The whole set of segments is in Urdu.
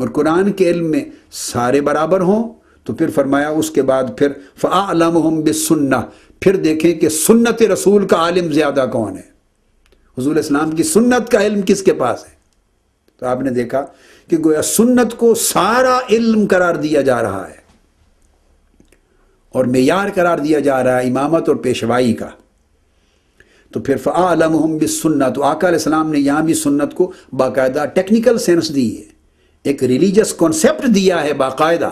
اور قرآن کے علم میں سارے برابر ہوں تو پھر فرمایا اس کے بعد پھر فَأَعْلَمُهُمْ بِالسُّنَّةِ، پھر دیکھیں کہ سنت رسول کا عالم زیادہ کون ہے، حضور اسلام کی سنت کا علم کس کے پاس ہے۔ تو آپ نے دیکھا کہ گویا سنت کو سارا علم قرار دیا جا رہا ہے اور معیار قرار دیا جا رہا ہے امامت اور پیشوائی کا۔ تو پھر فَأَعْلَمُهُمْ بِالسُّنَّةِ، تو آقا علیہ السلام نے یہاں بھی سنت کو باقاعدہ ٹیکنیکل سینس دی ہے، ایک ریلیجس کانسیپٹ دیا ہے باقاعدہ،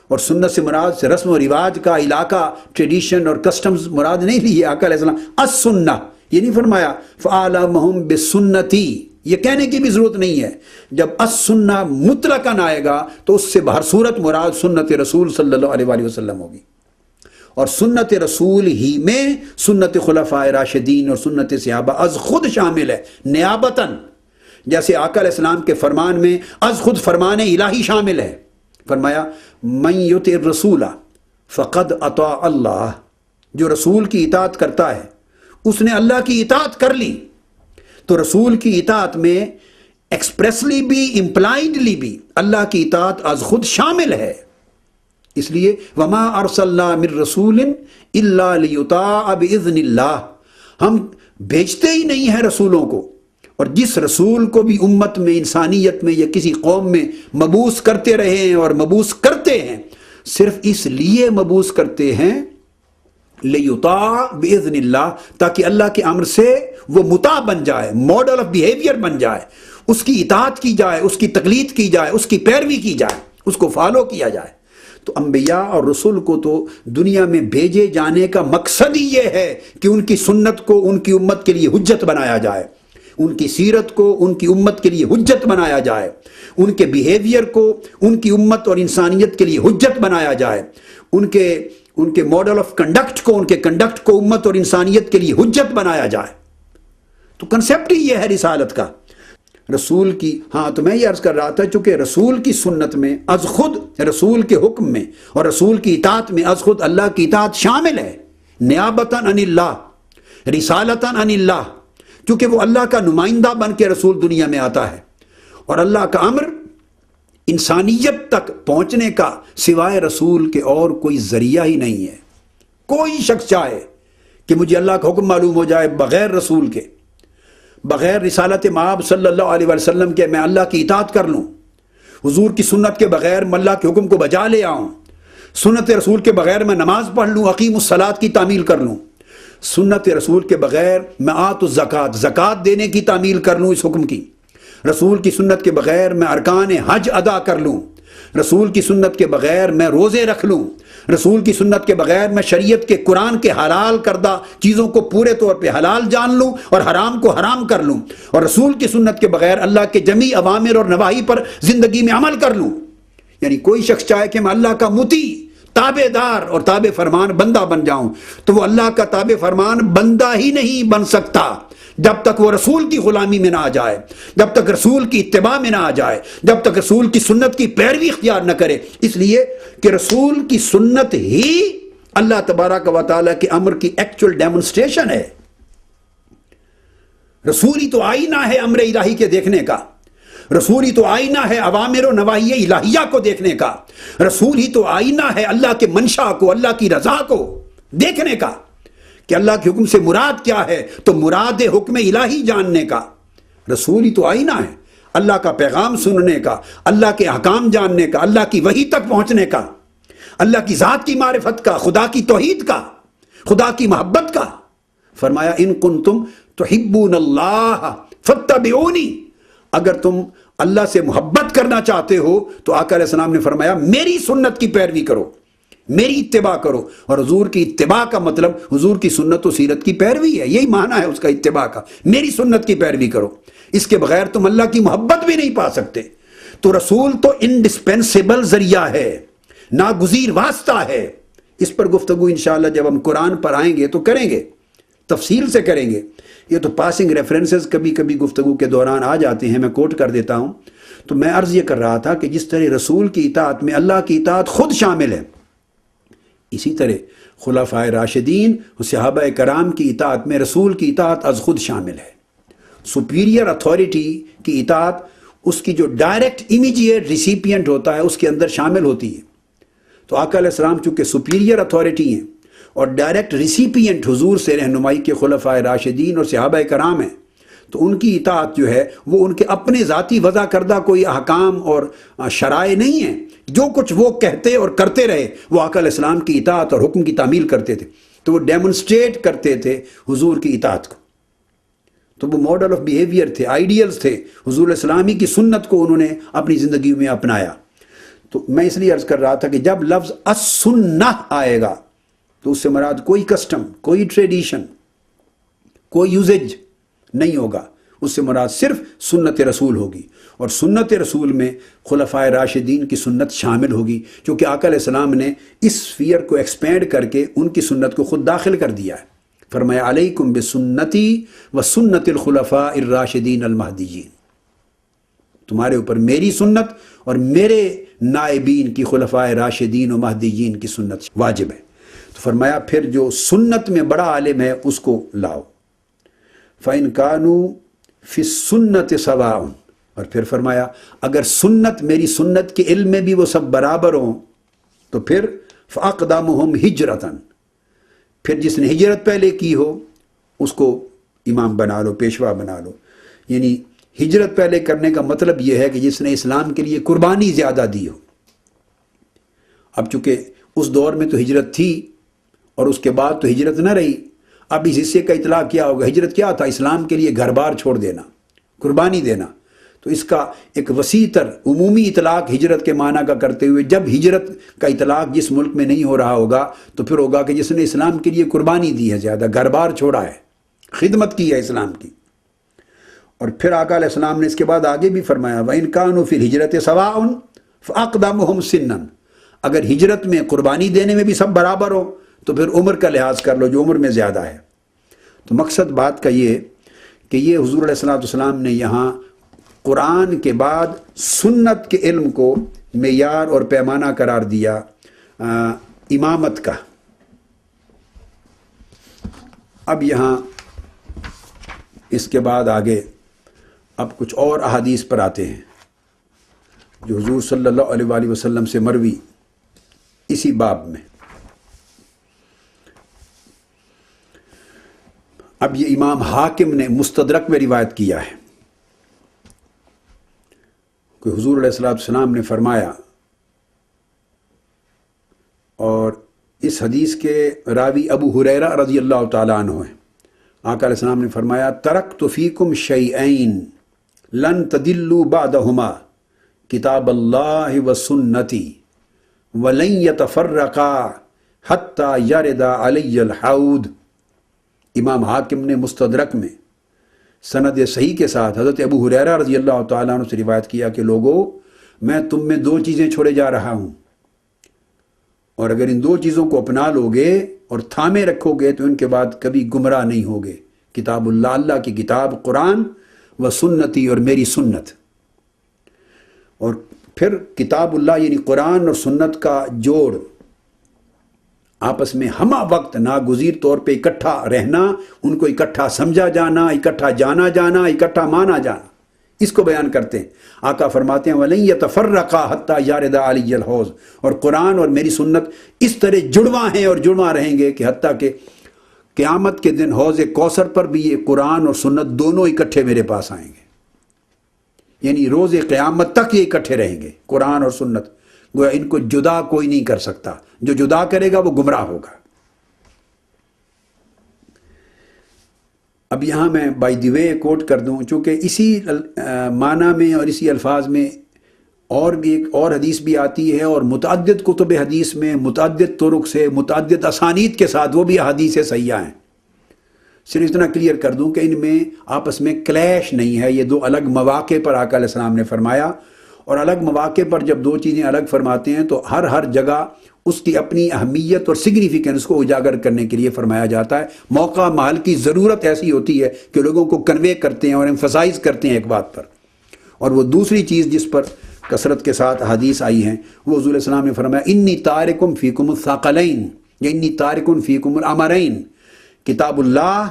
اور سنت سے مراد سے رسم و رواج کا علاقہ، ٹریڈیشن اور کسٹمز مراد نہیں لی ہے۔ آقا علیہ السلام السنہ یہ نہیں فرمایا فَأَعْلَمُهُمْ بِالسُّنَّةِ، یہ کہنے کی بھی ضرورت نہیں ہے۔ جب السنہ مطلقاً آئے گا تو اس سے بہر صورت مراد سنت رسول صلی اللہ علیہ وآلہ وسلم ہوگی، اور سنت رسول ہی میں سنت خلفائے راشدین اور سنت صحابہ از خود شامل ہے نیابتاً، جیسے آقا علیہ السلام کے فرمان میں از خود فرمان الہی شامل ہے۔ فرمایا من یطع الرسول فقد اطاع اللہ، جو رسول کی اطاعت کرتا ہے اس نے اللہ کی اطاعت کر لی۔ تو رسول کی اطاعت میں ایکسپریسلی بھی امپلائڈلی بھی اللہ کی اطاعت از خود شامل ہے۔ اس لیے وما ارسلنا من رسول الا لیطاع باذن اللہ، ہم بھیجتے ہی نہیں ہیں رسولوں کو، اور جس رسول کو بھی امت میں، انسانیت میں یا کسی قوم میں مبعوث کرتے رہے ہیں اور مبعوث کرتے ہیں، صرف اس لیے مبعوث کرتے ہیں لیطاع باذن اللہ، تاکہ اللہ کے امر سے وہ مطاع بن جائے، ماڈل آف بیہیویئر بن جائے، اس کی اطاعت کی جائے، اس کی تقلید کی جائے، اس کی پیروی کی جائے، اس کو فالو کیا جائے۔ تو انبیاء اور رسول کو تو دنیا میں بھیجے جانے کا مقصد ہی یہ ہے کہ ان کی سنت کو ان کی امت کے لیے حجت بنایا جائے، ان کی سیرت کو ان کی امت کے لیے حجت بنایا جائے، ان کے بیہیویئر کو ان کی امت اور انسانیت کے لیے حجت بنایا جائے، ان کے ماڈل آف کنڈکٹ کو، ان کے کنڈکٹ کو امت اور انسانیت کے لیے حجت بنایا جائے۔ تو کنسیپٹ ہی یہ ہے رسالت کا، رسول کی۔ ہاں تو میں یہ عرض کر رہا تھا چونکہ رسول کی سنت میں از خود، رسول کے حکم میں اور رسول کی اطاعت میں از خود اللہ کی اطاعت شامل ہے، نیابتاً عن اللہ، رسالتاً عن اللہ، کیونکہ وہ اللہ کا نمائندہ بن کے رسول دنیا میں آتا ہے، اور اللہ کا امر انسانیت تک پہنچنے کا سوائے رسول کے اور کوئی ذریعہ ہی نہیں ہے۔ کوئی شخص چاہے کہ مجھے اللہ کا حکم معلوم ہو جائے بغیر رسول کے، بغیر رسالت مآب صلی اللہ علیہ وسلم کے میں اللہ کی اطاعت کر لوں، حضور کی سنت کے بغیر میں اللہ کے حکم کو بجا لے آؤں، سنت رسول کے بغیر میں نماز پڑھ لوں، اقیم الصلاۃ کی تعمیل کر لوں، سنت رسول کے بغیر میں آت الزکات، زکوٰۃ دینے کی تعمیل کر لوں اس حکم کی، رسول کی سنت کے بغیر میں ارکان حج ادا کر لوں، رسول کی سنت کے بغیر میں روزے رکھ لوں، رسول کی سنت کے بغیر میں شریعت کے قرآن کے حلال کردہ چیزوں کو پورے طور پہ حلال جان لوں اور حرام کو حرام کر لوں، اور رسول کی سنت کے بغیر اللہ کے جمیع اوامر اور نواہی پر زندگی میں عمل کر لوں۔ یعنی کوئی شخص چاہے کہ میں اللہ کا مطیع، تابع دار اور تابع فرمان بندہ بن جاؤں، تو وہ اللہ کا تابع فرمان بندہ ہی نہیں بن سکتا جب تک وہ رسول کی غلامی میں نہ آ جائے، جب تک رسول کی اتباع میں نہ آ جائے، جب تک رسول کی سنت کی پیروی اختیار نہ کرے، اس لیے کہ رسول کی سنت ہی اللہ تبارک و تعالیٰ کے امر کی ایکچول ڈیمونسٹریشن ہے۔ رسول ہی تو آئینہ ہے امر الہی کے دیکھنے کا، رسول ہی تو آئینہ ہے اوامر و نواہی الہیہ کو دیکھنے کا، رسول ہی تو آئینہ ہے اللہ کے منشا کو، اللہ کی رضا کو دیکھنے کا، کہ اللہ کے حکم سے مراد کیا ہے، تو مراد حکم الہی جاننے کا۔ رسول ہی تو آئینہ ہے اللہ کا پیغام سننے کا، اللہ کے احکام جاننے کا، اللہ کی وحی تک پہنچنے کا، اللہ کی ذات کی معرفت کا، خدا کی توحید کا، خدا کی محبت کا۔ فرمایا ان کنتم تحبون اللہ فاتبعونی، اگر تم اللہ سے محبت کرنا چاہتے ہو تو آقا علیہ السلام نے فرمایا میری سنت کی پیروی کرو، میری اتباع کرو۔ اور حضور کی اتباع کا مطلب حضور کی سنت و سیرت کی پیروی ہے، یہی معنی ہے اس کا اتباع کا، میری سنت کی پیروی کرو، اس کے بغیر تم اللہ کی محبت بھی نہیں پا سکتے۔ تو رسول تو انڈسپینسیبل ذریعہ ہے، ناگزیر واسطہ ہے۔ اس پر گفتگو انشاءاللہ جب ہم قرآن پر آئیں گے تو کریں گے، تفصیل سے کریں گے۔ یہ تو پاسنگ ریفرنسز کبھی کبھی گفتگو کے دوران آ جاتے ہیں، میں کوٹ کر دیتا ہوں۔ تو میں عرض یہ کر رہا تھا کہ جس طرح رسول کی اطاعت میں اللہ کی اطاعت خود شامل ہے، اسی طرح خلفائے راشدین و صحابہ کرام کی اطاعت میں رسول کی اطاعت از خود شامل ہے۔ سپیریئر اتھارٹی کی اطاعت اس کی جو ڈائریکٹ امیجیٹ ریسیپینٹ ہوتا ہے اس کے اندر شامل ہوتی ہے. تو آقا علیہ السلام چونکہ سپیریئر اتھارٹی ہیں اور ڈائریکٹ ریسیپینٹ حضور سے رہنمائی کے خلفائے راشدین اور صحابہ کرام ہیں، تو ان کی اطاعت جو ہے وہ ان کے اپنے ذاتی وضع کردہ کوئی احکام اور شرائع نہیں ہیں. جو کچھ وہ کہتے اور کرتے رہے وہ آقا علیہ السلام کی اطاعت اور حکم کی تعمیل کرتے تھے. تو وہ ڈیمونسٹریٹ کرتے تھے حضور کی اطاعت کو. تو وہ ماڈل آف بیہیویئر تھے، آئیڈیلز تھے. حضور اسلامی کی سنت کو انہوں نے اپنی زندگی میں اپنایا. تو میں اس لیے عرض کر رہا تھا کہ جب لفظ السنہ آئے گا تو اس سے مراد کوئی کسٹم، کوئی ٹریڈیشن، کوئی یوزج نہیں ہوگا. اس سے مراد صرف سنت رسول ہوگی، اور سنت رسول میں خلفائے راشدین کی سنت شامل ہوگی، کیونکہ آقا علیہ السلام نے اس سفیر کو ایکسپینڈ کر کے ان کی سنت کو خود داخل کر دیا ہے. فرمایا علیکم بسنتی و سنت الخلفاء الراشدین المہدیین، تمہارے اوپر میری سنت اور میرے نائبین کی خلفائے راشدین و مہدیین کی سنت واجب ہے. تو فرمایا پھر جو سنت میں بڑا عالم ہے اس کو لاؤ. فَإِن كَانُوا فِي السُّنَّةِ سَوَاءٌ، اور پھر فرمایا اگر سنت، میری سنت کے علم میں بھی وہ سب برابر ہوں تو پھر فَأَقْدَمُهُمْ ہجرتاً، پھر جس نے ہجرت پہلے کی ہو اس کو امام بنا لو، پیشوا بنا لو. یعنی ہجرت پہلے کرنے کا مطلب یہ ہے کہ جس نے اسلام کے لیے قربانی زیادہ دی ہو. اب چونکہ اس دور میں تو ہجرت تھی اور اس کے بعد تو ہجرت نہ رہی. اب اس حصے کا اطلاق کیا ہوگا؟ ہجرت کیا تھا؟ اسلام کے لیے گھر بار چھوڑ دینا، قربانی دینا. تو اس کا ایک وسیع تر عمومی اطلاق ہجرت کے معنی کا کرتے ہوئے جب ہجرت کا اطلاق جس ملک میں نہیں ہو رہا ہوگا تو پھر ہوگا کہ جس نے اسلام کے لیے قربانی دی ہے، زیادہ گھر بار چھوڑا ہے، خدمت کی ہے اسلام کی. اور پھر آقا علیہ السلام نے اس کے بعد آگے بھی فرمایا وَإِن كَانُوا فِي الْهِجْرَةِ سَوَاءٌ فَأَقْدَمُهُمْ سِنًّا، اگر ہجرت میں قربانی دینے میں بھی سب برابر ہو تو پھر عمر کا لحاظ کر لو، جو عمر میں زیادہ ہے. تو مقصد بات کا یہ کہ یہ حضور علیہ السلام نے یہاں قرآن کے بعد سنت کے علم کو معیار اور پیمانہ قرار دیا امامت کا. اب یہاں اس کے بعد آگے اب کچھ اور احادیث پر آتے ہیں جو حضور صلی اللہ علیہ وآلہ وسلم سے مروی اسی باب میں. اب یہ امام حاکم نے مستدرک میں روایت کیا ہے کہ حضور علیہ السلام نے فرمایا، اور اس حدیث کے راوی ابو ہریرہ رضی اللہ تعالیٰ عنہ ہیں. آقا علیہ السلام نے فرمایا ترکت فیکم شیئین لن تدلوا بعدہما کتاب اللہ و سنتی ولن یتفرقا حتی یرد علی الحوض. امام حاکم نے مستدرک میں سند صحیح کے ساتھ حضرت ابو ہریرہ رضی اللہ تعالیٰ عنہ سے روایت کیا کہ لوگو، میں تم میں دو چیزیں چھوڑے جا رہا ہوں، اور اگر ان دو چیزوں کو اپنا لو گے اور تھامے رکھو گے تو ان کے بعد کبھی گمراہ نہیں ہوگے. کتاب اللہ، اللہ کی کتاب قرآن، و سنتی اور میری سنت. اور پھر کتاب اللہ یعنی قرآن اور سنت کا جوڑ آپس میں ہمہ وقت ناگزیر طور پہ اکٹھا رہنا، ان کو اکٹھا سمجھا جانا، اکٹھا جانا جانا، اکٹھا مانا جانا، اس کو بیان کرتے ہیں. آقا فرماتے ہیں وَلَن يَتَفَرَّقَا حَتَّى يَرِدَ عَلِيَّ الْحَوْض، اور قرآن اور میری سنت اس طرح جڑواں ہیں اور جڑواں رہیں گے کہ حتیٰ کہ قیامت کے دن حوض کوثر پر بھی یہ قرآن اور سنت دونوں اکٹھے میرے پاس آئیں گے. یعنی روز قیامت تک یہ اکٹھے رہیں گے قرآن اور سنت، گویا ان کو جدا کوئی نہیں کر سکتا، جو جدا کرے گا وہ گمراہ ہوگا. اب یہاں میں بائی دی وے کوٹ کر دوں، چونکہ اسی معنی میں اور اسی الفاظ میں اور بھی ایک اور حدیث بھی آتی ہے، اور متعدد کتب حدیث میں متعدد طرق سے متعدد اسانید کے ساتھ وہ بھی احادیث صحیحہ ہیں. صرف اتنا کلیئر کر دوں کہ ان میں آپس میں کلیش نہیں ہے. یہ دو الگ مواقع پر آقا علیہ السلام نے فرمایا، اور الگ مواقع پر جب دو چیزیں الگ فرماتے ہیں تو ہر جگہ اس کی اپنی اہمیت اور سگنیفیکنس کو اجاگر کرنے کے لیے فرمایا جاتا ہے. موقع محل کی ضرورت ایسی ہوتی ہے کہ لوگوں کو کنوے کرتے ہیں اور ایمفسائز کرتے ہیں ایک بات پر. اور وہ دوسری چیز جس پر کثرت کے ساتھ حدیث آئی ہیں وہ حضور علیہ السلام نے فرمایا انی تارکم فیکم الثقلین، یا انی تارکم فیکم الامرین، کتاب اللہ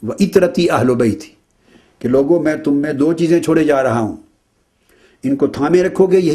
و اطرتی اہل بیتی، کہ لوگوں میں تم میں دو چیزیں چھوڑے جا رہا ہوں، ان کو تھامے رکھو گے، یہی